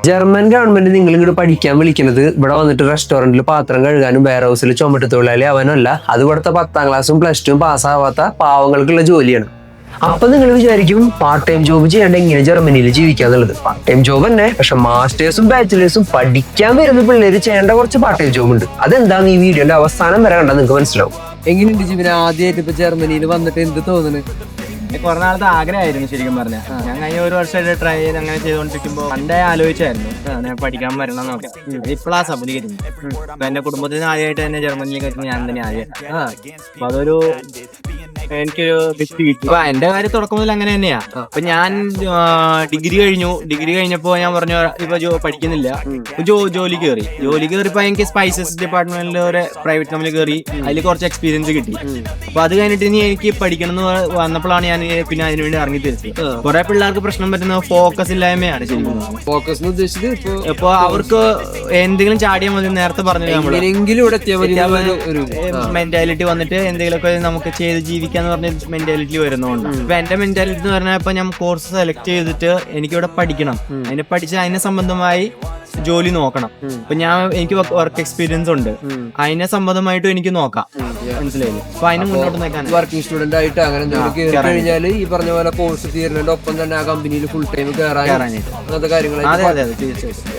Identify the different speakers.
Speaker 1: German government നിങ്ങൾ ഇങ്ങോട്ട് പഠിക്കാൻ വിളിക്കുന്നത് ഇവിടെ വന്നിട്ട് റെസ്റ്റോറന്റിൽ പാത്രം കഴുകാനും വെയർ ഹൗസിൽ ചുമട്ട് തൊഴിലാളി ആവാനല്ല. അത് ഇവിടുത്തെ 10ാം ക്ലാസ്സും +2 പാസ്സാവാത്ത പാവങ്ങൾക്കുള്ള ജോലിയാണ്. അപ്പൊ നിങ്ങൾ വിചാരിക്കും പാർട്ട് ടൈം ജോബ് ചെയ്യാണ്ട് എങ്ങനെ ജർമ്മനിയിൽ ജീവിക്കാന്നുള്ളത്. പാർട്ട് ടൈം ജോബ് തന്നെ, പക്ഷെ മാസ്റ്റേഴ്സും ബാച്ചിലേഴ്സും പഠിക്കാൻ വരുന്ന പിള്ളേര് ചെയ്യേണ്ട കുറച്ച് പാർട്ട് ടൈം ജോബ് ഉണ്ട്. അതെന്താന്ന് ഈ വീഡിയോന്റെ അവസാനം വരെ കണ്ടാൽ നിങ്ങൾക്ക് മനസ്സിലാവും.
Speaker 2: എങ്ങനെയുണ്ട് ജീവന ആദ്യമായിട്ട് ഇപ്പൊ ജർമ്മനിയിൽ വന്നിട്ട് എന്ത് തോന്നുന്നു?
Speaker 3: കുറെ നാളത്തെ ആഗ്രഹമായിരുന്നു ശരിക്കും പറഞ്ഞാൽ. ഞാൻ കഴിഞ്ഞ ഒരു വർഷമായിട്ട് ട്രൈ ചെയ്ത് അങ്ങനെ ചെയ്തുകൊണ്ടിരിക്കുമ്പോൾ പണ്ടേ ആലോചിച്ചായിരുന്നു അങ്ങനെ പഠിക്കാൻ വരണം എന്നൊക്കെ. ഇപ്പോഴാ സമ്മതിക്കുന്നത്. അപ്പൊ എന്റെ കുടുംബത്തിന് ആദ്യമായിട്ട് തന്നെ ജർമ്മനിയിലേക്ക് എത്തുന്നത് ഞാൻ തന്നെ ആദ്യം. അപ്പൊ അതൊരു എനിക്കൊരു ഗിഫ്റ്റ് കിട്ടി. അപ്പൊ എന്റെ കാര്യം തുടക്കം മുതൽ അങ്ങനെ തന്നെയാ. അപ്പൊ ഞാൻ ഡിഗ്രി കഴിഞ്ഞപ്പോ ഞാൻ പറഞ്ഞു ഇപ്പൊ പഠിക്കുന്നില്ല, ജോലി കയറിയപ്പോ എനിക്ക് സ്പൈസസ് ഡിപ്പാർട്ട്മെന്റിൽ ഒരു പ്രൈവറ്റ് കമ്പനി കയറി. അതിൽ കുറച്ച് എക്സ്പീരിയൻസ് കിട്ടി. അപ്പൊ അത് കഴിഞ്ഞിട്ട് ഇനി എനിക്ക് പഠിക്കണം എന്ന് വന്നപ്പോഴാണ് ഞാൻ പിന്നെ അതിനുവേണ്ടി ഇറങ്ങി തിരിച്ചത്. കുറെ പിള്ളേർക്ക് പ്രശ്നം പറ്റുന്ന ഫോക്കസ് ഇല്ലായ്മയാണ് ശരിക്കും.
Speaker 2: ഫോക്കസ് ഉദ്ദേശിച്ചത്
Speaker 3: ഇപ്പൊ അവർക്ക് എന്തെങ്കിലും ചാടിയാൽ മതി, നേരത്തെ പറഞ്ഞു മെന്റാലിറ്റി വന്നിട്ട് എന്തെങ്കിലുമൊക്കെ നമുക്ക് ചെയ്ത് ജീവിക്കാന്ന് പറഞ്ഞ മെന്റാലിറ്റി വരുന്നതുകൊണ്ട്. ഇപ്പൊ എന്റെ മെന്റാലിറ്റി എന്ന് പറഞ്ഞാൽ ഇപ്പൊ ഞാൻ കോഴ്സ് സെലക്ട് ചെയ്തിട്ട് എനിക്കിവിടെ പഠിക്കണം, അതിനെ സംബന്ധമായി ജോലി നോക്കണം. ഇപ്പൊ എനിക്ക് വർക്ക് എക്സ്പീരിയൻസ് ഉണ്ട്, അതിനെ സംബന്ധമായിട്ടും എനിക്ക് നോക്കാം. മനസ്സിലായില്ലേ? അപ്പൊ അതിന് മുന്നോട്ട് നോക്കാൻ
Speaker 2: വർക്കിംഗ് സ്റ്റുഡന്റ് ആയിട്ട് അങ്ങനെ കഴിഞ്ഞാൽ ഈ പറഞ്ഞ പോലെ കോഴ്സ് തീരുന്നതിന്റെ ഒപ്പം തന്നെ ആ കമ്പനിയിൽ ഫുൾ ടൈം കയറാനായിട്ട് അങ്ങനത്തെ കാര്യങ്ങൾ.
Speaker 3: അതെ തീർച്ചയായിട്ടും.